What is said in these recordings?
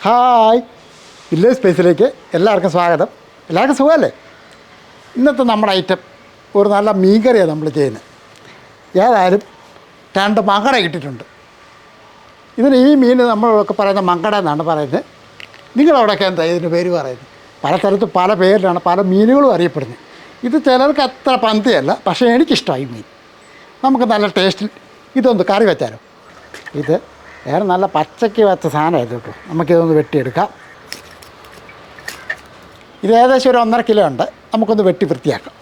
Hi, village സ്പേസിലേക്ക് എല്ലാവർക്കും സ്വാഗതം. എല്ലാവർക്കും സുഖമല്ലേ? ഇന്നത്തെ നമ്മുടെ ഐറ്റം ഒരു നല്ല മീൻകറിയാണ് നമ്മൾ ചെയ്യുന്നത്. ഏതായാലും 2 മങ്കട കിട്ടിയിട്ടുണ്ട്. ഇതിന് ഈ മീൻ നമ്മളൊക്കെ പറയുന്ന മങ്കട എന്നാണ് പറയുന്നത്. നിങ്ങളവിടെയൊക്കെ എന്താ ഇതിന് പേര് പറയുന്നത്? പലതരത്തിൽ പല പേരിലാണ് പല മീനുകളും അറിയപ്പെടുന്നത്. ഇത് ചിലർക്ക് അത്ര പന്തിയല്ല, പക്ഷേ എനിക്കിഷ്ടമായി മീൻ. നമുക്ക് നല്ല ടേസ്റ്റിൽ ഇതൊന്ന് കറി വെച്ചാലോ? ഇത് വേറെ നല്ല പച്ചയ്ക്ക് വെച്ച സാധനമായിരുന്നു കേട്ടോ. നമുക്കിതൊന്ന് വെട്ടിയെടുക്കാം. ഇത് ഏകദേശം ഒരു 1.5 കിലോ ഉണ്ട്. നമുക്കൊന്ന് വെട്ടി വൃത്തിയാക്കാം.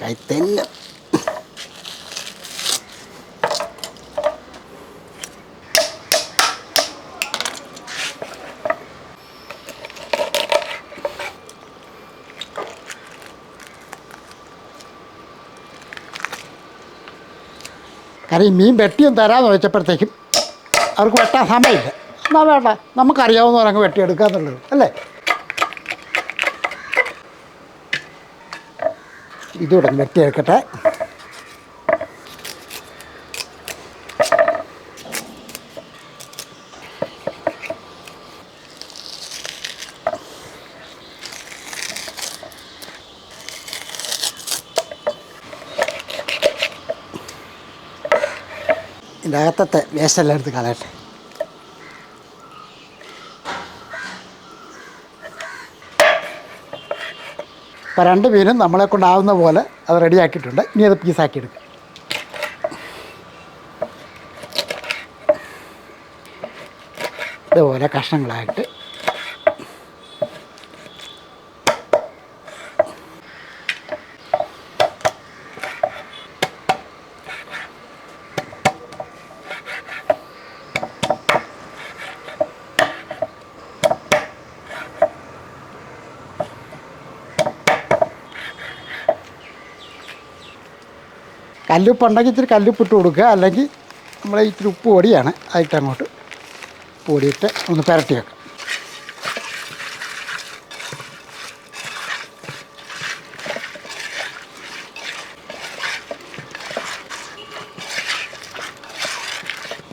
കൈത്തല്ല കാരണം ഈ മീൻ വെട്ടിയും തരാമെന്ന് വെച്ചപ്പോഴത്തേക്കും അവർക്ക് വെട്ടാൻ സമയമില്ല. എന്നാൽ വേണ്ട, നമുക്കറിയാവുന്നവരങ്ങ് വെട്ടിയെടുക്കുക എന്നുള്ളത് അല്ലേ? ഇതുകൂടെ വെട്ടിയെടുക്കട്ടെ. ഇതിൻ്റെ അകത്തത്തെ വേസ്റ്റെല്ലാം എടുത്ത് കളയട്ടെ. ഇപ്പോൾ 2 മീനും നമ്മളെ കൊണ്ടാവുന്ന പോലെ അത് റെഡിയാക്കിയിട്ടുണ്ട്. ഇനി അത് പീസാക്കി എടുക്കുക. ഇതുപോലെ കഷ്ണങ്ങളായിട്ട് കല്ലുപ്പുണ്ടെങ്കിൽ ഇച്ചിരി കല്ലുപ്പിട്ട് കൊടുക്കുക, അല്ലെങ്കിൽ നമ്മൾ ഇച്ചിരി ഉപ്പ് പൊടിയാണ് ആയിട്ട് അങ്ങോട്ട് പൊടിയിട്ട് ഒന്ന് പുരട്ടി വെക്കാം.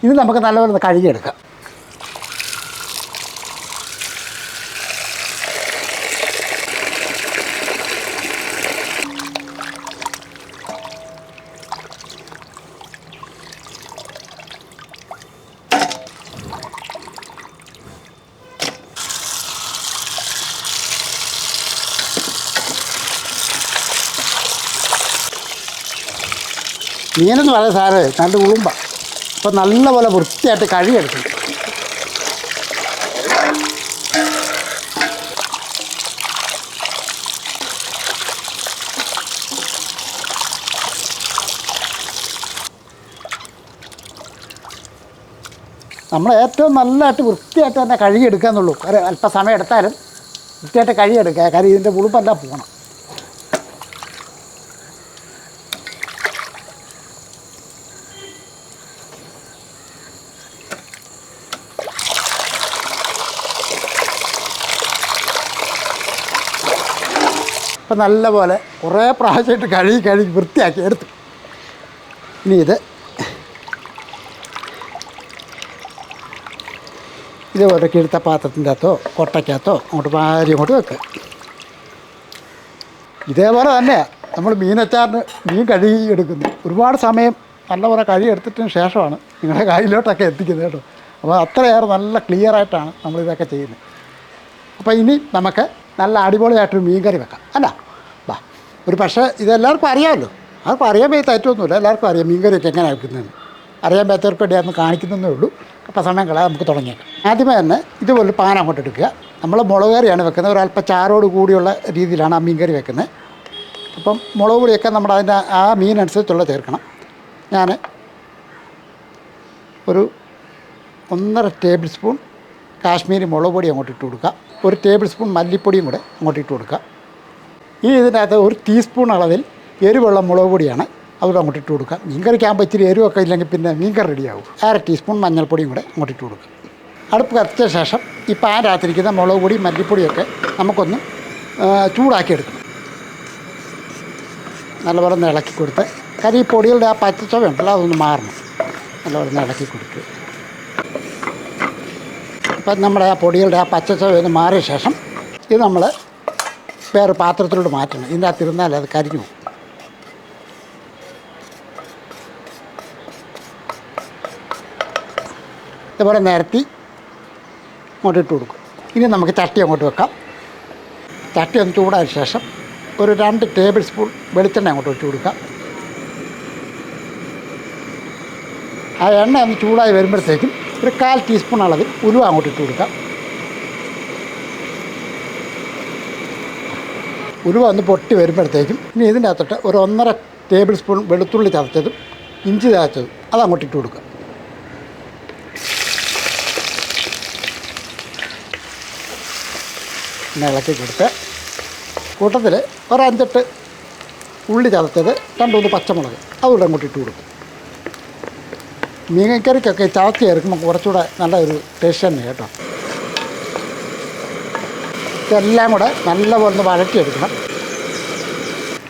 ഇത് നമുക്ക് നല്ലപോലെ കഴുകിയെടുക്കാം. മീനെന്ന് പറയുന്ന സാറ് നല്ല ഉളുമ്പ. അപ്പോൾ നല്ലപോലെ വൃത്തിയായിട്ട് കഴുകിയെടുക്കണം. നമ്മൾ ഏറ്റവും നല്ലതായിട്ട് വൃത്തിയായിട്ട് തന്നെ കഴുകിയെടുക്കുക എന്നുള്ളൂ. അല്പം സമയം എടുത്താലും വൃത്തിയായിട്ട് കഴുകിയെടുക്കുക. കാര്യം ഇതിൻ്റെ ഉളുമ്പെല്ലാം പോകണം. അപ്പം നല്ലപോലെ കുറേ പ്രാവശ്യമായിട്ട് കഴുകി വൃത്തിയാക്കി എടുത്തു. ഇനി ഇതേപോലെ കിഴുത്ത പാത്രത്തിൻ്റെ അകത്തോ കൊട്ടയ്ക്കകത്തോ അങ്ങോട്ട് വാരി അങ്ങോട്ട് വെക്കുക. ഇതേപോലെ തന്നെയാണ് നമ്മൾ മീനച്ചാറിന് മീൻ കഴുകി എടുക്കുന്നത്. ഒരുപാട് സമയം നല്ലപോലെ കഴുകി എടുത്തിട്ടതിന് ശേഷമാണ് നിങ്ങളുടെ കയ്യിലോട്ടൊക്കെ എത്തിക്കുന്നത് കേട്ടോ. അപ്പോൾ അത്രയേറെ നല്ല ക്ലിയറായിട്ടാണ് നമ്മളിതൊക്കെ ചെയ്യുന്നത്. അപ്പോൾ ഇനി നമുക്ക് നല്ല അടിപൊളിയായിട്ടൊരു മീൻ കറി വെക്കാം അല്ല. വാ, ഒരു പക്ഷേ ഇതെല്ലാവർക്കും അറിയാമല്ലോ. അതൊക്കെ അറിയാൻ പറ്റാത്ത തെറ്റൊന്നുമില്ല. എല്ലാവർക്കും അറിയാം മീൻ കറിയൊക്കെ എങ്ങനെ വെക്കുന്നതെന്ന്. അറിയാൻ പറ്റാത്തവർക്ക് വേണ്ടി അതൊന്ന് കാണിക്കുന്നതേ ഉള്ളൂ. അപ്പോൾ സമയം കളയാൻ നമുക്ക് തുടങ്ങിയേക്കാം. ആദ്യമേ തന്നെ ഇതുപോലെ പാൻ അങ്ങോട്ട് എടുക്കുക. നമ്മൾ മുളക് കറിയാണ് വെക്കുന്നത്. ഒരല്പം ചാരോട് കൂടിയുള്ള രീതിയിലാണ് ആ മീൻ കറി വെക്കുന്നത്. അപ്പം മുളക് പൊടിയൊക്കെ നമ്മുടെ അതിൻ്റെ ആ മീനനുസരിച്ചുള്ള ചേർക്കണം. ഞാൻ ഒരു 1.5 ടേബിൾ സ്പൂൺ കാശ്മീരി മുളക് പൊടി അങ്ങോട്ട് ഇട്ട് കൊടുക്കുക. 1 ടേബിൾ സ്പൂൺ മല്ലിപ്പൊടിയും കൂടെ അങ്ങോട്ട് ഇട്ട് കൊടുക്കുക. ഇനി ഇതിനകത്ത് 1 ടീസ്പൂൺ അളവിൽ എരിവുള്ള മുളക് പൊടിയാണ് അതുകൂടെ അങ്ങോട്ട് ഇട്ട് കൊടുക്കാം. മീൻ കറിക്കാകുമ്പോൾ ഇച്ചിരി എരിവൊക്കെ ഇല്ലെങ്കിൽ പിന്നെ മീൻ കറി റെഡിയാവും. 1/2 ടീസ്പൂൺ മഞ്ഞൾപ്പൊടിയും കൂടെ അങ്ങോട്ട് ഇട്ട് കൊടുക്കുക. അടുപ്പ് കത്തിച്ച ശേഷം ഈ പാനിനകത്തിരിക്കുന്ന മുളക് പൊടി മല്ലിപ്പൊടിയൊക്കെ നമുക്കൊന്ന് ചൂടാക്കിയെടുക്കണം. നല്ലപോലെ ഒന്ന് ഇളക്കി കൊടുത്ത് ഈ പൊടികളുടെ ആ പച്ചച്ചവ ഉണ്ടല്ലോ അതൊന്ന് മാറണം. നല്ലപോലെ ഒന്ന് ഇളക്കി കൊടുക്കുക. അപ്പം നമ്മുടെ ആ പൊടികളുടെ ആ പച്ചച്ചവ ഒന്ന് മാറിയ ശേഷം ഇത് നമ്മൾ വേറെ പാത്രത്തിലോട്ട് മാറ്റണം. ഇതിൻ്റെ അകത്തിരുന്നാൽ അത് കരിഞ്ഞു പോകും. ഇതുപോലെ നിരത്തി അങ്ങോട്ട് ഇട്ട് കൊടുക്കും. ഇനി നമുക്ക് ചട്ടി അങ്ങോട്ട് വെക്കാം. ചട്ടി ഒന്ന് ചൂടായ ശേഷം ഒരു 2 ടേബിൾ സ്പൂൺ വെളിച്ചെണ്ണ അങ്ങോട്ട് ഒഴിച്ച് കൊടുക്കാം. ആ എണ്ണ ഒന്ന് ചൂടായി വരുമ്പോഴത്തേക്കും ഒരു 1/4 ടീസ്പൂൺ അളവിൽ ഉലുവ അങ്ങോട്ട് ഇട്ട് കൊടുക്കാം. ഉലുവ ഒന്ന് പൊട്ടി വരുമ്പോഴത്തേക്കും ഇനി ഇതിൻ്റെ അകത്തോട്ട് ഒരു 1.5 ടേബിൾ സ്പൂൺ വെളുത്തുള്ളി ചതച്ചതും ഇഞ്ചി ചതച്ചതും അത് അങ്ങോട്ട് ഇട്ട് കൊടുക്കുക. പിന്നെ ഇളക്കി കൊടുത്ത് കൂട്ടത്തിൽ ഒരു 5-8 ഉള്ളി ചതച്ചത് 2-3 പച്ചമുളക് അതുകൂടെ അങ്ങോട്ട് ഇട്ട് കൊടുക്കും. മീൻകറിക്കൊക്കെ ചതച്ച് ചേർക്കുമ്പോൾ കുറച്ചുകൂടെ നല്ല ഒരു ടേസ്റ്റ് തന്നെ കേട്ടോ. ഇതെല്ലാം കൂടെ നല്ലപോലെ ഒന്ന് വഴറ്റിയെടുക്കണം.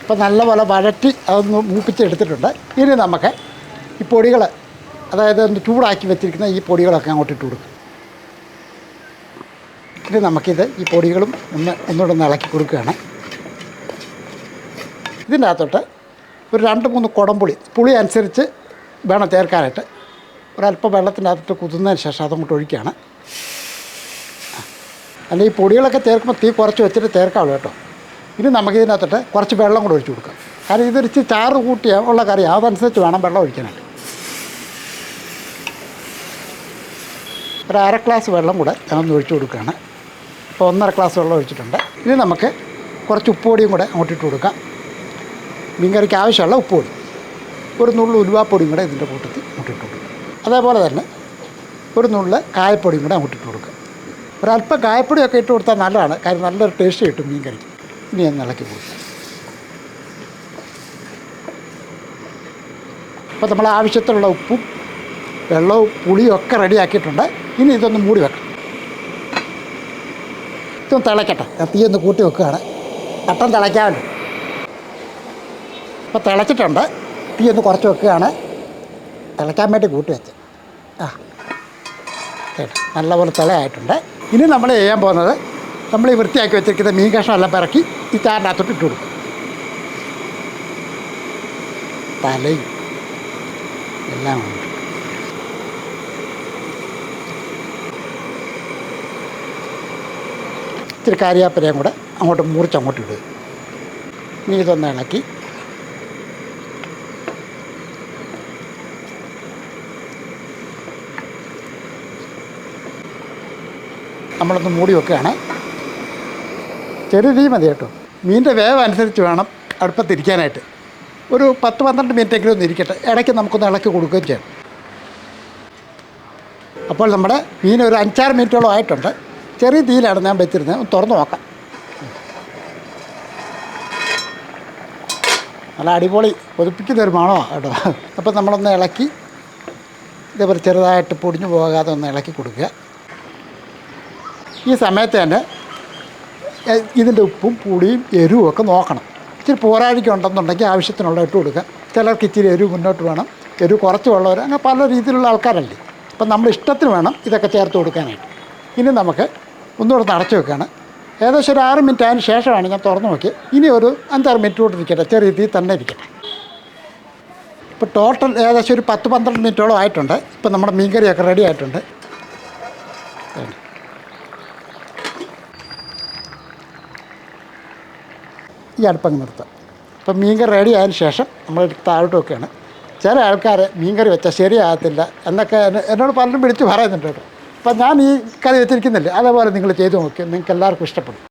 അപ്പോൾ നല്ലപോലെ വഴറ്റി അതൊന്ന് മൂപ്പിച്ചെടുത്തിട്ടുണ്ട്. ഇനി നമുക്ക് ഈ പൊടികൾ, അതായത് ഒന്ന് ചൂടാക്കി വെച്ചിരിക്കുന്ന ഈ പൊടികളൊക്കെ അങ്ങോട്ട് ഇട്ട് കൊടുക്കും. ഇനി നമുക്കിത് ഈ പൊടികളും ഒന്നുകൂടെ ഒന്ന് ഇളക്കി കൊടുക്കുകയാണ്. ഇതിൻ്റെ അകത്തോട്ട് ഒരു 2-3 കുടംപുളി, പുളി അനുസരിച്ച് വേണം ചേർക്കാനായിട്ട്. ഒരല്പം വെള്ളത്തിൻ്റെ അകത്തോട്ട് കുതിർന്നതിന് ശേഷം അതങ്ങോട്ട് ഒഴിക്കുകയാണ്. അല്ല ഈ പൊടികളൊക്കെ ചേർക്കുമ്പോൾ തീ കുറച്ച് വെച്ചിട്ട് ചേർക്കാവുള്ളൂ കേട്ടോ. ഇനി നമുക്കിതിനകത്തോട്ട് കുറച്ച് വെള്ളം കൂടെ ഒഴിച്ച് കൊടുക്കാം. കാരണം ഇതൊരിച്ച് ചാറ് കൂട്ടിയ ഉള്ള കറി, അതനുസരിച്ച് വേണം വെള്ളം ഒഴിക്കാനായിട്ട്. ഒരു 1/2 ഗ്ലാസ് വെള്ളം കൂടെ ഞാനൊന്ന് ഒഴിച്ച് കൊടുക്കുകയാണ്. ഇപ്പോൾ 1.5 ഗ്ലാസ് വെള്ളം ഒഴിച്ചിട്ടുണ്ട്. ഇനി നമുക്ക് കുറച്ച് ഉപ്പുപൊടിയും കൂടെ അങ്ങോട്ട് ഇട്ട് കൊടുക്കാം. മീൻ കറിക്ക് ആവശ്യമുള്ള ഉപ്പുപൊടി, ഒരു നുള്ളു ഉലുവാപ്പൊടിയും കൂടെ ഇതിൻ്റെ കൂട്ടത്തിൽ അങ്ങോട്ട് ഇട്ട് കൊടുക്കുക. അതേപോലെ തന്നെ ഒരു നുള്ളു കായപ്പൊടിയും കൂടെ അങ്ങോട്ട് ഇട്ട് കൊടുക്കുക. ഒരല്പം കായപ്പൊടിയൊക്കെ ഇട്ട് കൊടുത്താൽ നല്ലതാണ്, കാര്യം നല്ലൊരു ടേസ്റ്റ് കിട്ടും മീൻ കറിക്ക്. ഇനി ഒന്ന് ഇളക്കി കൊടുക്കുക. അപ്പോൾ നമ്മൾ ആവശ്യത്തിനുള്ള ഉപ്പും വെള്ളവും പുളിയും ഒക്കെ റെഡിയാക്കിയിട്ടുണ്ട്. ഇനി ഇതൊന്ന് മൂടി വെക്കാം. ഇതൊന്ന് തിളയ്ക്കട്ടെ. തീ ഒന്ന് കൂട്ടി വെക്കുകയാണ്. കട്ടൻ തിളയ്ക്കാമല്ലോ. അപ്പോൾ തിളച്ചിട്ടുണ്ട്. തീ ഒന്ന് കുറച്ച് വെക്കുകയാണ്. തിളയ്ക്കാൻ വേണ്ടി കൂട്ടി വെച്ച് നല്ലപോലെ തിളയായിട്ടുണ്ട്. ഇനി നമ്മൾ ചെയ്യാൻ പോകുന്നത്, നമ്മൾ ഈ വൃത്തിയാക്കി വെച്ചിരിക്കുന്ന മീൻ കഷ്ണം എല്ലാം പിറക്കി ഈ ചാറിനകത്തോട്ട് ഇട്ട് കൊടുക്കും. തലയും എല്ലാം ഉണ്ട്. ഇച്ചിരി കരിയാപ്പിലയും കൂടെ അങ്ങോട്ട് മുറിച്ചങ്ങോട്ട് ഇടുക. ഇനി ഇതൊന്ന് ഇളക്കി നമ്മളൊന്ന് മൂടി വെക്കുകയാണ്. ചെറിയ തീ മതി കേട്ടോ. മീനിൻ്റെ വേവ് അനുസരിച്ച് വേണം അടുപ്പത്തിരിക്കാനായിട്ട്. ഒരു 10-12 മിനിറ്റെങ്കിലും ഒന്ന് ഇരിക്കട്ടെ. ഇടയ്ക്ക് നമുക്കൊന്ന് ഇളക്കി കൊടുക്കുകയും ചെയ്യാം. അപ്പോൾ നമ്മുടെ മീൻ ഒരു 5-6 മിനിറ്റോളം ആയിട്ടുണ്ട്. ചെറിയ തീയിലാണ് ഞാൻ വെച്ചിരുന്നത്. ഒന്ന് തുറന്ന് നോക്കാം. നല്ല അടിപൊളി കൊതിപ്പിക്കുന്നൊരു മണമാണ് കേട്ടോ. അപ്പോൾ നമ്മളൊന്ന് ഇളക്കി ഇതേപോലെ ചെറുതായിട്ട് പൊടിഞ്ഞു പോകാതെ ഒന്ന് ഇളക്കി കൊടുക്കുക. ഈ സമയത്ത് തന്നെ ഇതിൻ്റെ ഉപ്പും പുളിയും എരിവും ഒക്കെ നോക്കണം. ഇച്ചിരി പോരാഴിക്കുണ്ടെന്നുണ്ടെങ്കിൽ ആവശ്യത്തിനുള്ള ഇട്ട് കൊടുക്കുക. ചിലർക്ക് ഇച്ചിരി എരിവ് മുന്നോട്ട് വേണം, എരിവ് കുറച്ച് ഉള്ളവർ, അങ്ങനെ പല രീതിയിലുള്ള ആൾക്കാരല്ലേ. അപ്പം നമ്മൾ ഇഷ്ടത്തിന് വേണം ഇതൊക്കെ ചേർത്ത് കൊടുക്കാനായിട്ട്. ഇനി നമുക്ക് ഒന്നുകൂടെ അടച്ചു വെക്കുകയാണ്. ഏകദേശം ഒരു 6 മിനിറ്റ് അതിന് ശേഷമാണ് ഞാൻ തുറന്നു നോക്കി. ഇനി ഒരു 5-6 മിനിറ്റ് കൂടെ ഇരിക്കട്ടെ, ചെറിയ തീ തന്നെ ഇരിക്കട്ടെ. ഇപ്പോൾ ടോട്ടൽ ഏകദേശം ഒരു 10-12 മിനിറ്റോളം ആയിട്ടുണ്ട്. ഇപ്പം നമ്മുടെ മീൻകറിയൊക്കെ റെഡി ആയിട്ടുണ്ട്. ഈ അടുപ്പങ്ങ് നിർത്താം. അപ്പം മീൻകറി റെഡി ആയതിന് ശേഷം നമ്മൾ താഴോട്ട് വെക്കുകയാണ്. ചില ആൾക്കാർ മീൻകറി വെച്ചാൽ ശരിയാകത്തില്ല എന്നൊക്കെ എന്നോട് പലരും വിളിച്ച് പറയുന്നുണ്ട് കേട്ടോ. അപ്പം ഞാൻ ഈ കറി വെച്ചിരിക്കുന്നില്ല, അതേപോലെ നിങ്ങൾ ചെയ്ത് നോക്കി, നിങ്ങൾക്ക് എല്ലാവർക്കും ഇഷ്ടപ്പെടും.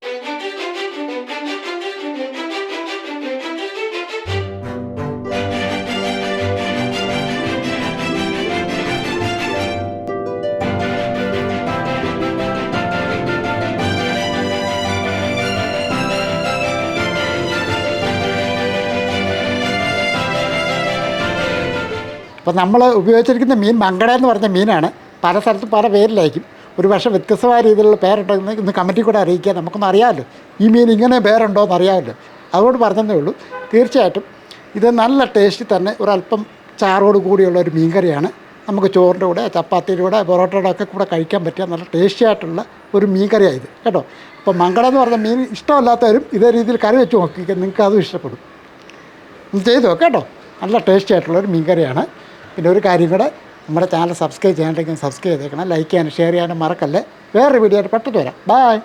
അപ്പോൾ നമ്മൾ ഉപയോഗിച്ചിരിക്കുന്ന മീൻ മങ്കട എന്ന് പറഞ്ഞ മീനാണ്. പല സ്ഥലത്തും പല പേരിലായിരിക്കും. ഒരു പക്ഷേ വ്യത്യസ്തമായ രീതിയിലുള്ള പേരുണ്ടെന്ന് ഇന്ന് കമൻറ്റിൽ കൂടെ അറിയിക്കുക. നമുക്കൊന്നും അറിയാമല്ലോ ഈ മീൻ ഇങ്ങനെ പേരുണ്ടോ എന്ന് അറിയാമല്ലോ. അതുകൊണ്ട് പറഞ്ഞതേ ഉള്ളൂ. തീർച്ചയായിട്ടും ഇത് നല്ല ടേസ്റ്റിൽ തന്നെ ഒരല്പം ചാറോട് കൂടിയുള്ള ഒരു മീൻ കറിയാണ്. നമുക്ക് ചോറിൻ്റെ കൂടെ, ചപ്പാത്തിയുടെ കൂടെ, പൊറോട്ടയുടെ ഒക്കെ കൂടെ കഴിക്കാൻ പറ്റിയ നല്ല ടേസ്റ്റി ആയിട്ടുള്ള ഒരു മീൻ കറിയാണ് ഇത് കേട്ടോ. അപ്പോൾ മങ്കട എന്ന് പറഞ്ഞ മീൻ ഇഷ്ടമല്ലാത്തവരും ഇതേ രീതിയിൽ കറി വെച്ച് നോക്കിക്കുക, നിങ്ങൾക്ക് അതും ഇഷ്ടപ്പെടും. ഒന്ന് ചെയ്തു നോക്കാം കേട്ടോ. നല്ല ടേസ്റ്റി ആയിട്ടുള്ളൊരു മീൻ കറിയാണ്. പിന്നെ ഒരു കാര്യം കൂടെ, നമ്മുടെ ചാനൽ സബ്സ്ക്രൈബ് ചെയ്യാണ്ടെങ്കിൽ സബ്സ്ക്രൈബ് ചെയ്തേക്കണം, ലൈക്ക് ചെയ്യാനും ഷെയർ ചെയ്യാനും മറക്കല്ലേ. വേറൊരു വീഡിയോ ആയിട്ട് പെട്ടെന്ന് വരാം. ബൈ.